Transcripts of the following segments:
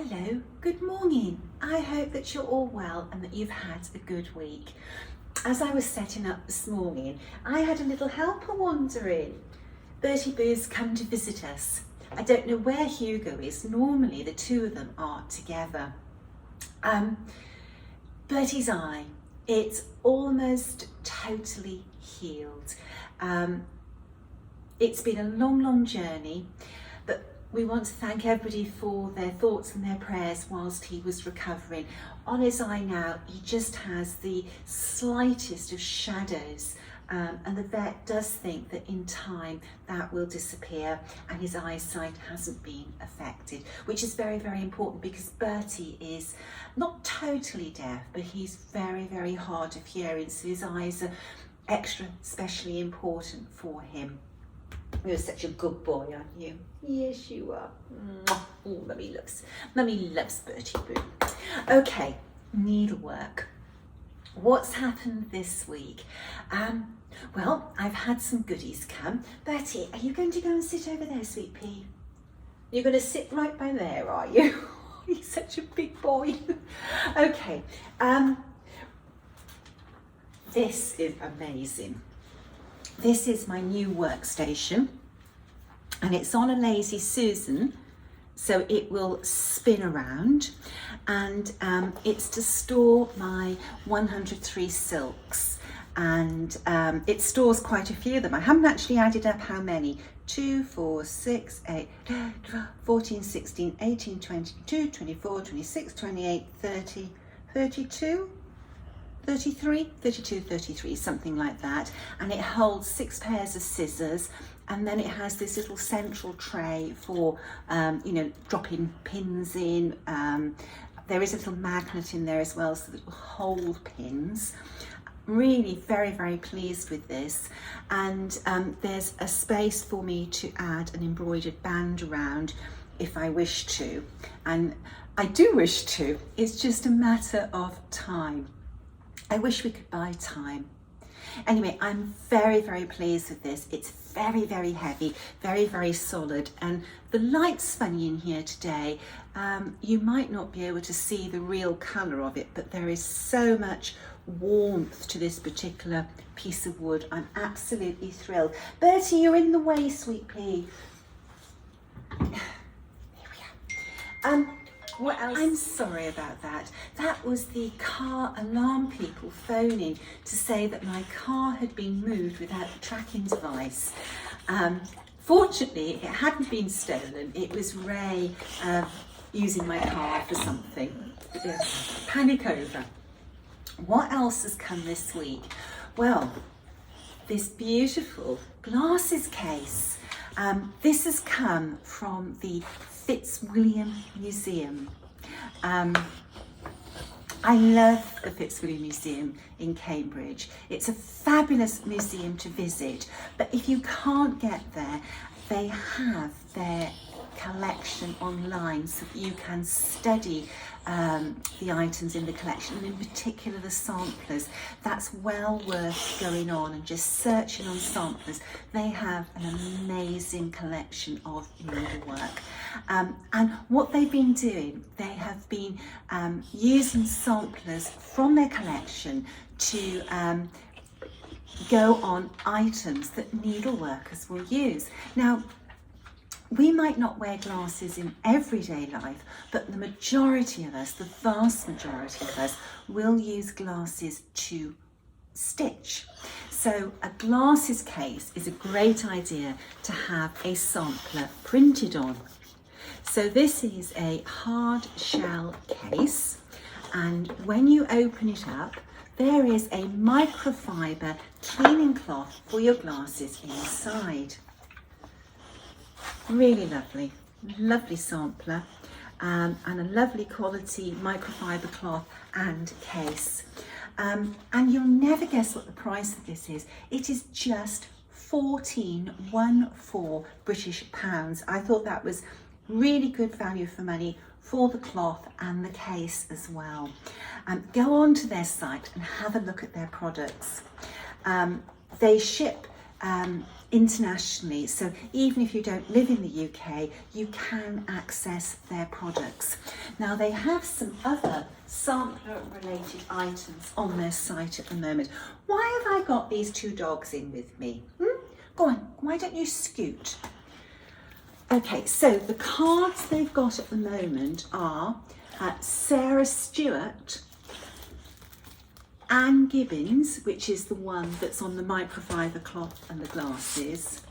Hello, good morning. I hope that you're all well and that you've had a good week. As I was setting up this morning, I had a little helper wandering. Bertie Boo's come to visit us. I don't know where Hugo is. Normally the two of them are together. Bertie's eye, it's almost totally healed. It's been a long journey, but we want to thank everybody for their thoughts and their prayers whilst he was recovering. On his eye now, he just has the slightest of shadows, and the vet does think that in time that will disappear and his eyesight hasn't been affected, which is very important because Bertie is not totally deaf, but he's very hard of hearing, so his eyes are extra specially important for him. You're such a good boy, aren't you? Yes, you are. Oh, Mummy loves Bertie Boo. Okay, needlework. What's happened this week? Well, I've had some goodies come. Bertie, are you going to go and sit over there, sweet pea? You're going to sit right by there, are you? You're such a big boy. Okay, this is amazing. This is my new workstation and it's on a Lazy Susan, so it will spin around, and it's to store my 103 silks, and it stores quite a few of them. I haven't actually added up how many. 2, 4, 6, 8, 12, 14, 16, 18, 22, 24, 26, 28, 30, 32, 33, something like that, and it holds 6 pairs of scissors, and then it has this little central tray for dropping pins in. There is a little magnet in there as well, so that it will hold pins. Really very pleased with this, and there's a space for me to add an embroidered band around if I wish to, and I do wish to. It's just a matter of time. I wish we could buy time. Anyway, I'm very pleased with this. It's very heavy, very solid, and the light's funny in here today. You might not be able to see the real colour of it, but there is so much warmth to this particular piece of wood. I'm absolutely thrilled. Bertie, you're in the way, sweet pea. Here we are. What else? I'm sorry about that. That was the car alarm people phoning to say that my car had been moved without the tracking device. Fortunately, it hadn't been stolen. It was Ray using my car for something. Panic over. What else has come this week? Well, this beautiful glasses case. This has come from the Fitzwilliam Museum. I love the Fitzwilliam Museum in Cambridge. It's a fabulous museum to visit, but if you can't get there, they have their collection online so that you can study the items in the collection, and in particular the samplers. That's well worth going on and just searching on samplers. They have an amazing collection of needlework, and what they've been doing, they have been using samplers from their collection to go on items that needleworkers will use. Now, we might not wear glasses in everyday life, but the majority of us, the vast majority of us, will use glasses to stitch. So a glasses case is a great idea to have a sampler printed on. So this is a hard shell case, and when you open it up, there is a microfiber cleaning cloth for your glasses inside. Really lovely sampler, and a lovely quality microfiber cloth and case. And you'll never guess what the price of this is. It is just 14 British pounds. I thought that was really good value for money for the cloth and the case as well. Go on to their site and have a look at their products. They ship internationally, so even if you don't live in the UK, you can access their products. Now they have some other sampler related items on their site at the moment. Why have I got these two dogs in with me? Go on, why don't you scoot? Okay, so the cards they've got at the moment are Sarah Stewart, Anne Gibbons, which is the one that's on the microfiber cloth and the glasses.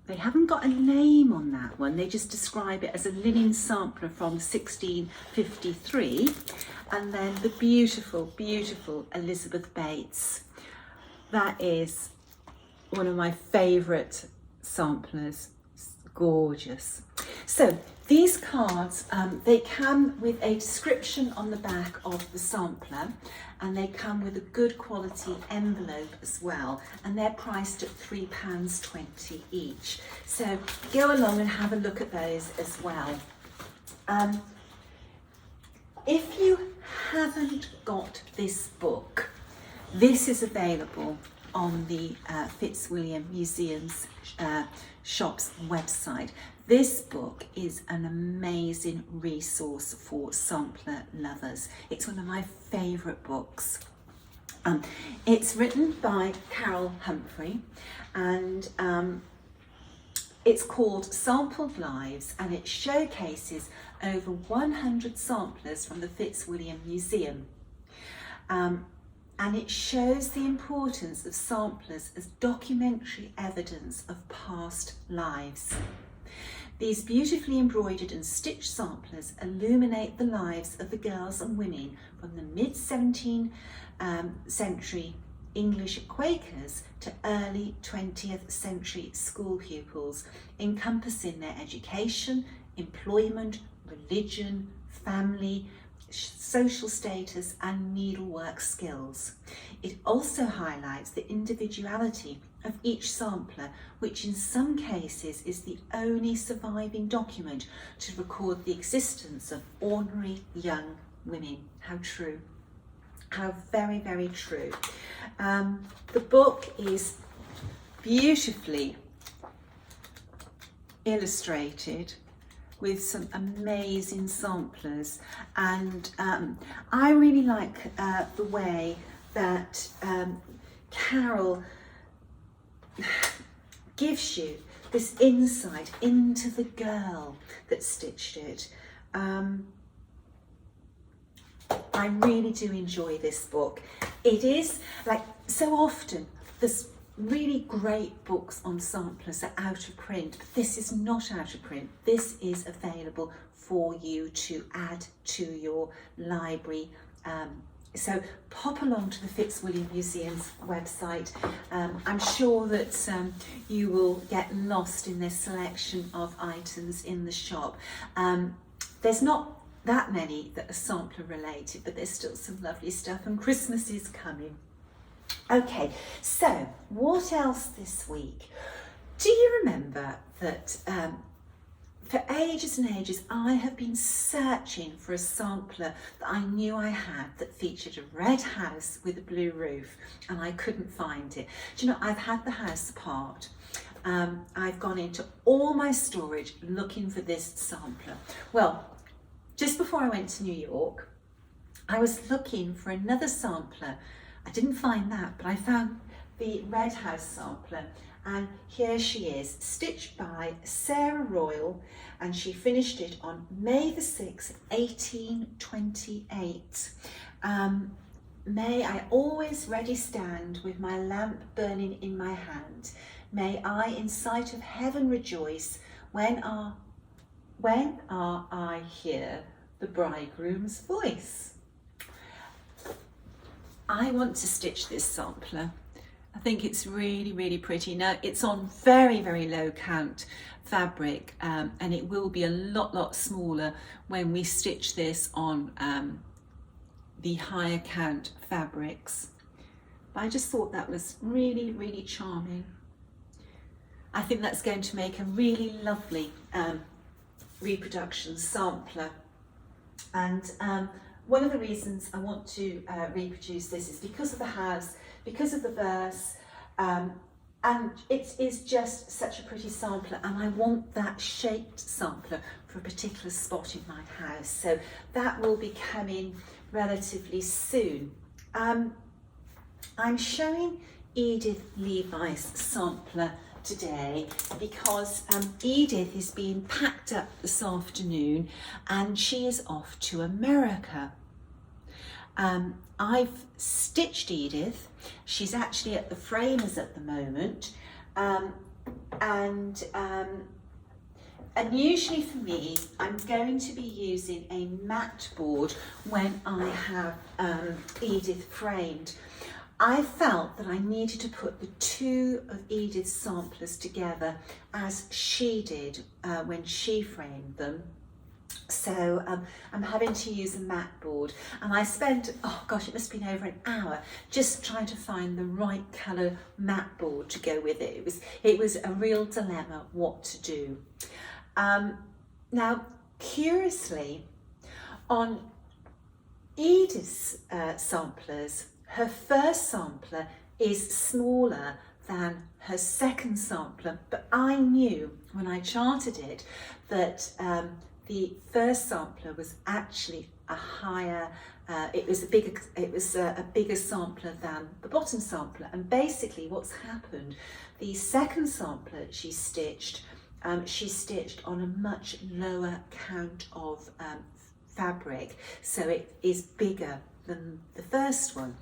They haven't got a name on that one, they just describe it as a linen sampler from 1653. And then the beautiful, beautiful Elizabeth Bates. That is one of my favourite samplers, it's gorgeous. So these cards, they come with a description on the back of the sampler, and they come with a good quality envelope as well, and they're priced at £3.20 each. So go along and have a look at those as well. If you haven't got this book, this is available on the Fitzwilliam Museum's shop's website. This book is an amazing resource for sampler lovers. It's one of my favourite books. It's written by Carol Humphrey, and it's called Sampled Lives, and it showcases over 100 samplers from the Fitzwilliam Museum. And it shows the importance of samplers as documentary evidence of past lives. These beautifully embroidered and stitched samplers illuminate the lives of the girls and women from the mid-17th century English Quakers to early 20th century school pupils, encompassing their education, employment, religion, family, social status and needlework skills. It also highlights the individuality of each sampler, which in some cases is the only surviving document to record the existence of ordinary young women. How true. How very, very true. The book is beautifully illustrated with some amazing samplers, and I really like the way that Carol gives you this insight into the girl that stitched it. I really do enjoy this book. It is, like so often, there's really great books on samplers are out of print, but this is not out of print. This is available for you to add to your library. So pop along to the Fitzwilliam Museum's website. I'm sure that you will get lost in their selection of items in the shop. There's not that many that are sampler related, but there's still some lovely stuff, and Christmas is coming. Okay, so what else this week? Do you remember that for ages and ages I have been searching for a sampler that I knew I had that featured a red house with a blue roof, and I couldn't find it. Do you know, I've had the house apart. I've gone into all my storage looking for this sampler. Well, just before I went to New York, I was looking for another sampler. I didn't find that, but I found the Red House sampler, and here she is, stitched by Sarah Royal, and she finished it on May the 6th, 1828. May I always ready stand with my lamp burning in my hand. May I in sight of heaven rejoice when I hear the bridegroom's voice. I want to stitch this sampler. I think it's really, really pretty. Now it's on very, very low count fabric, and it will be a lot smaller when we stitch this on the higher count fabrics. But I just thought that was really, really charming. I think that's going to make a really lovely reproduction sampler. And one of the reasons I want to reproduce this is because of the house, because of the verse. And it is just such a pretty sampler, and I want that shaped sampler for a particular spot in my house. So that will be coming relatively soon. I'm showing Edith Levi's sampler today because Edith is being packed up this afternoon and she is off to America. I've stitched Edith. She's actually at the framers at the moment, and usually for me, I'm going to be using a mat board when I have Edith framed. I felt that I needed to put the two of Edith's samplers together as she did when she framed them. So I'm having to use a mat board, and I spent, oh gosh, it must have been over an hour just trying to find the right colour mat board to go with it. It was a real dilemma what to do. Now, curiously, on Edith's samplers, her first sampler is smaller than her second sampler, but I knew when I charted it that the first sampler was actually a higher, it was a bigger sampler than the bottom sampler. And basically what's happened, the second sampler she stitched on a much lower count of fabric, so it is bigger than the first one.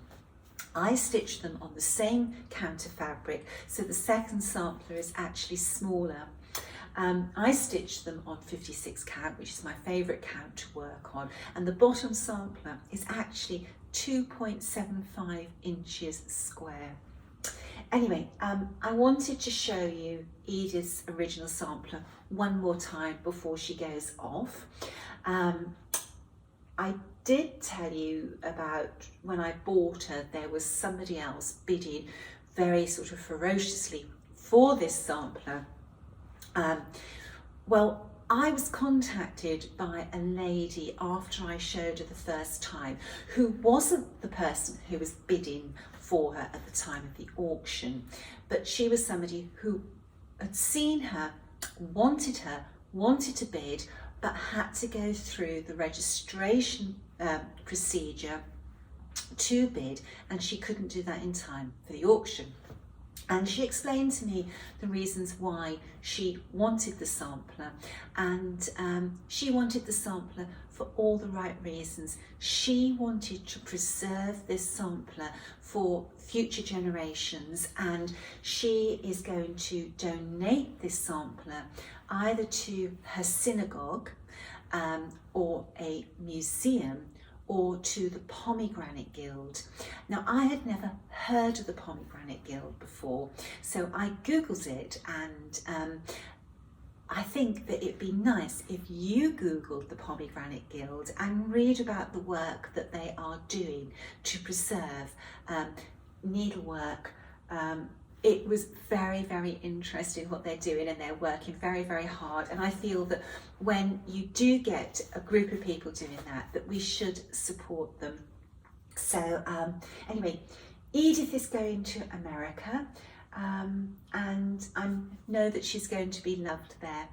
I stitched them on the same count of fabric, so the second sampler is actually smaller. I stitched them on 56 count, which is my favourite count to work on, and the bottom sampler is actually 2.75 inches square. Anyway, I wanted to show you Edith's original sampler one more time before she goes off. I did tell you about when I bought her, there was somebody else bidding very sort of ferociously for this sampler. Well, I was contacted by a lady after I showed her the first time, who wasn't the person who was bidding for her at the time of the auction, but she was somebody who had seen her, wanted to bid, but had to go through the registration procedure to bid, and she couldn't do that in time for the auction. And she explained to me the reasons why she wanted the sampler, and she wanted the sampler for all the right reasons. She wanted to preserve this sampler for future generations, and she is going to donate this sampler either to her synagogue or a museum, or to the Pomegranate Guild. Now, I had never heard of the Pomegranate Guild before, so I googled it, and I think that it'd be nice if you googled the Pomegranate Guild and read about the work that they are doing to preserve needlework. It was very, very interesting what they're doing, and they're working very, very hard. And I feel that when you do get a group of people doing that we should support them. So anyway, Edith is going to America, and I know that she's going to be loved there.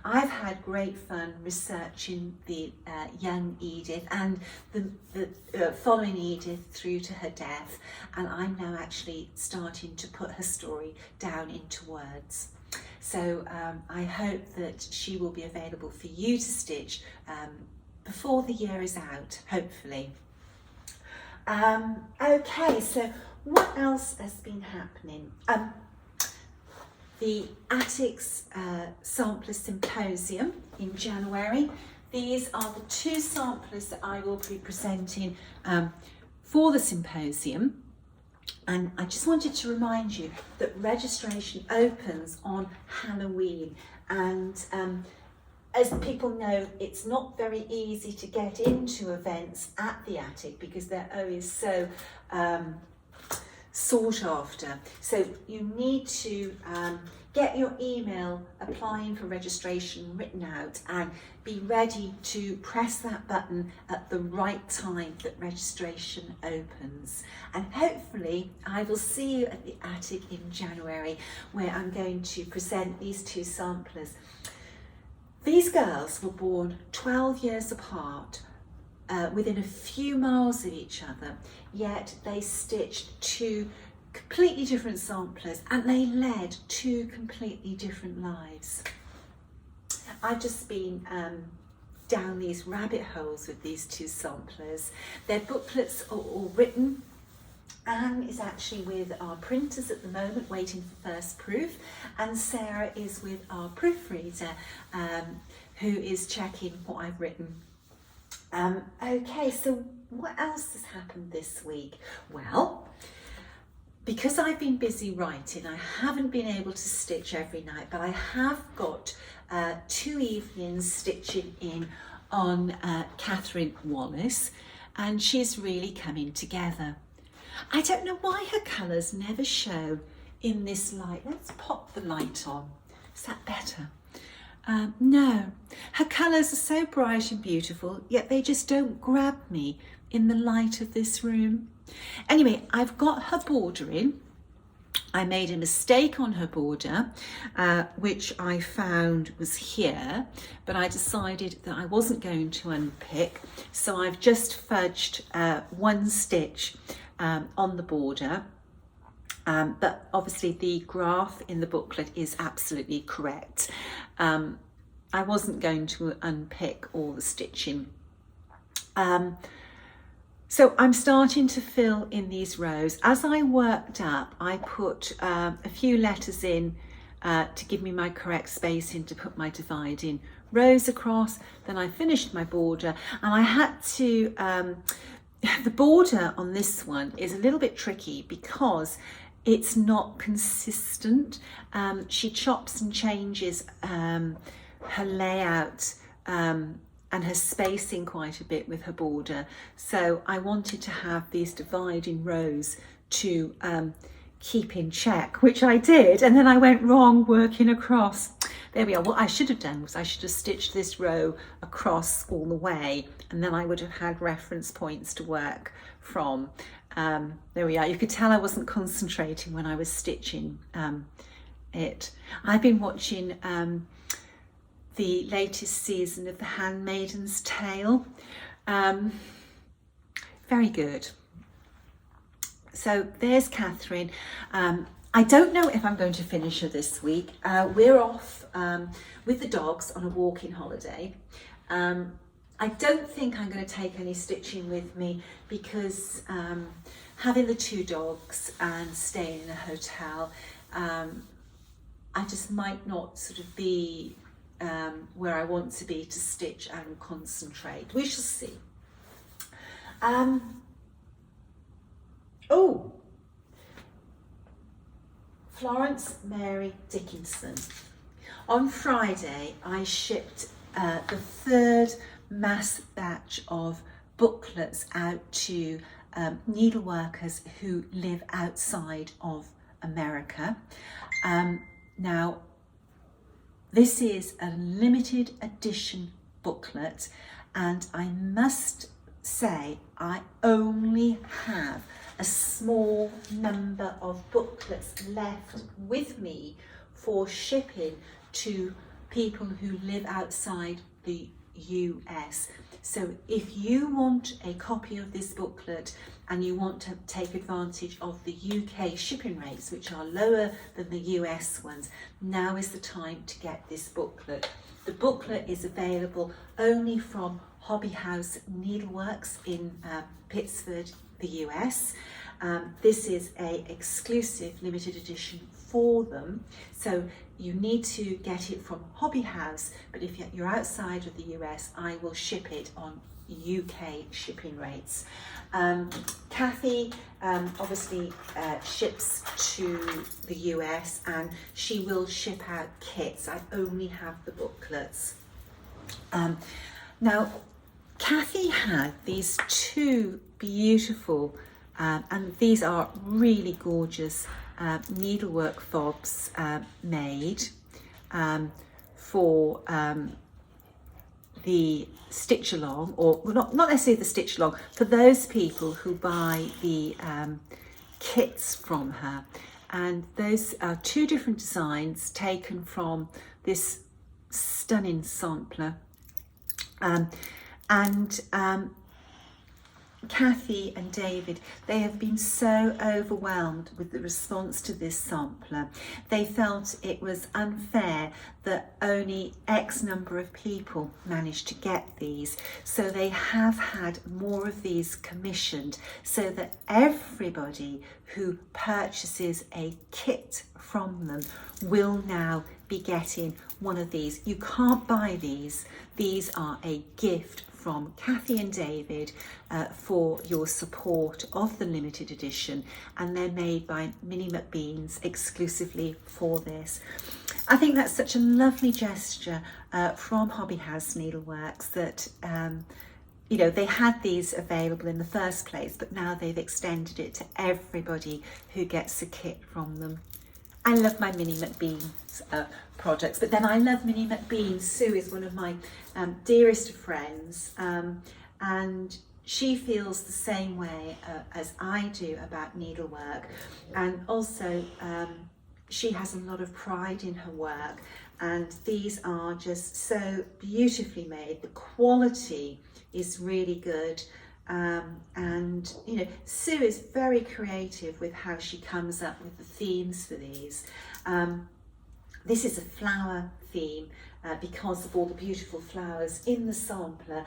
I've had great fun researching the young Edith and the following Edith through to her death, and I'm now actually starting to put her story down into words. So I hope that she will be available for you to stitch before the year is out, hopefully. Okay, so what else has been happening? The Ediths Sampler Symposium in January. These are the two samplers that I will be presenting for the symposium. And I just wanted to remind you that registration opens on Halloween. And as people know, it's not very easy to get into events at the attic because they're always so sought after. So you need to get your email applying for registration written out and be ready to press that button at the right time that registration opens. And hopefully I will see you at the attic in January, where I'm going to present these two samplers. These girls were born 12 years apart, within a few miles of each other, yet they stitched two completely different samplers and they led two completely different lives. I've just been down these rabbit holes with these two samplers. Their booklets are all written. Anne is actually with our printers at the moment, waiting for first proof, and Sarah is with our proofreader, who is checking what I've written. Okay, so what else has happened this week? Well, because I've been busy writing, I haven't been able to stitch every night, but I have got 2 evenings stitching in on Catherine Wallace, and she's really coming together. I don't know why her colours never show in this light. Let's pop the light on. Is that better? No, her colours are so bright and beautiful, yet they just don't grab me in the light of this room. Anyway, I've got her border in. I made a mistake on her border, which I found was here, but I decided that I wasn't going to unpick, so I've just fudged 1 stitch on the border, but obviously the graph in the booklet is absolutely correct. I wasn't going to unpick all the stitching. So I'm starting to fill in these rows. As I worked up, I put a few letters in to give me my correct spacing to put my dividing rows across. Then I finished my border, and I had to, the border on this one is a little bit tricky because it's not consistent. She chops and changes her layout and her spacing quite a bit with her border. So I wanted to have these dividing rows to keep in check, which I did, and then I went wrong working across. There we are. What I should have done was I should have stitched this row across all the way, and then I would have had reference points to work from. There we are. You could tell I wasn't concentrating when I was stitching it. I've been watching the latest season of The Handmaiden's Tale. Very good. So there's Catherine. I don't know if I'm going to finish her this week. We're off with the dogs on a walking holiday. I don't think I'm going to take any stitching with me because having the 2 dogs and staying in a hotel, I just might not sort of be where I want to be to stitch and concentrate. We shall see. Oh, Florence Mary Dickinson. On Friday, I shipped the 3rd mass batch of booklets out to needleworkers who live outside of America. Now, this is a limited edition booklet, and I must say I only have a small number of booklets left with me for shipping to people who live outside the US. So if you want a copy of this booklet and you want to take advantage of the UK shipping rates, which are lower than the US ones, now is the time to get this booklet. The booklet is available only from Hobby House Needleworks in Pittsford, the US. This is an exclusive limited edition for them, so you need to get it from Hobby House, but if you're outside of the US, I will ship it on UK shipping rates. Kathy obviously ships to the US, and she will ship out kits. I only have the booklets. Now, Kathy had these 2 beautiful, and these are really gorgeous needlework fobs made for the stitch along, or well, not necessarily the stitch along, for those people who buy the kits from her. And those are 2 different designs taken from this stunning sampler. Kathy and David, they have been so overwhelmed with the response to this sampler. They felt it was unfair that only X number of people managed to get these. So they have had more of these commissioned so that everybody who purchases a kit from them will now be getting one of these. You can't buy these. These are a gift from Kathy and David for your support of the limited edition, and they're made by Minnie McBeans exclusively for this. I think that's such a lovely gesture from Hobby House Needleworks that you know, they had these available in the first place, but now they've extended it to everybody who gets a kit from them. I love my Minnie McBeans projects, but then I love Minnie McBeans. Sue is one of my dearest of friends, and she feels the same way as I do about needlework, and also she has a lot of pride in her work, and these are just so beautifully made. The quality is really good. And you know, Sue is very creative with how she comes up with the themes for these. This is a flower theme because of all the beautiful flowers in the sampler,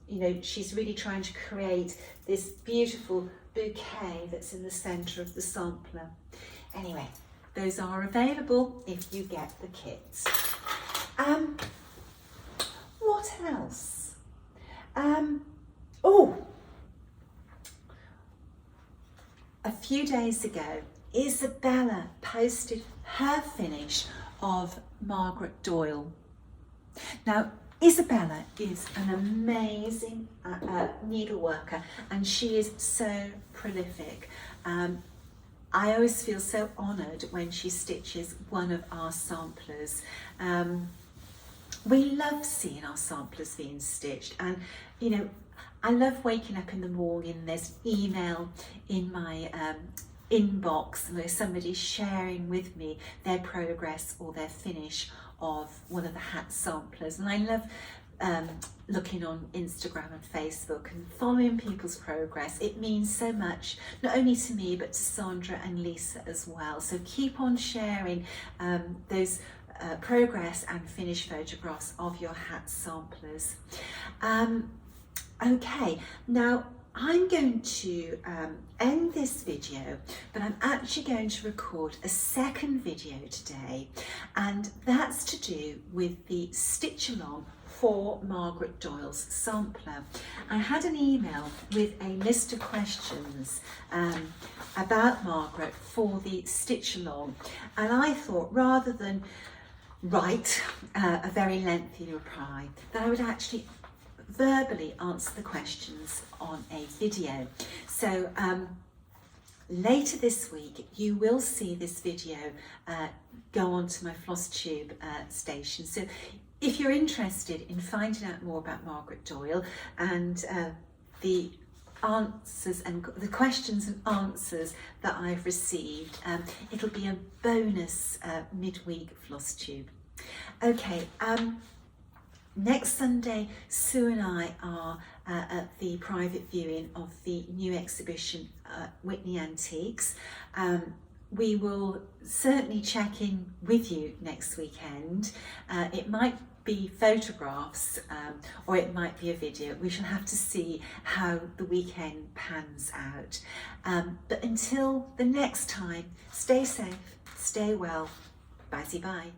you know, she's really trying to create this beautiful bouquet that's in the centre of the sampler. Anyway, those are available if you get the kits. What else? A few days ago, Isabella posted her finish of Margaret Doyle. Now, Isabella is an amazing needleworker, and she is so prolific. I always feel so honoured when she stitches one of our samplers. We love seeing our samplers being stitched, and you know, I love waking up in the morning and there's email in my inbox where somebody's sharing with me their progress or their finish of one of the hat samplers. And I love looking on Instagram and Facebook and following people's progress. It means so much, not only to me, but to Sandra and Lisa as well. So keep on sharing those progress and finished photographs of your hat samplers. Okay, now I'm going to end this video, but I'm actually going to record a second video today, and that's to do with the stitch along for Margaret Doyle's sampler. I had an email with a list of questions about Margaret for the stitch along, and I thought rather than write a very lengthy reply, that I would actually verbally answer the questions on a video. So later this week you will see this video go onto my Flosstube station. So if you're interested in finding out more about Margaret Doyle and the answers and the questions and answers that I've received, it'll be a bonus midweek Flosstube. Okay, next Sunday, Sue and I are at the private viewing of the new exhibition, Whitney Antiques. We will certainly check in with you next weekend. It might be photographs or it might be a video. We shall have to see how the weekend pans out. But until the next time, stay safe, stay well, bye-bye.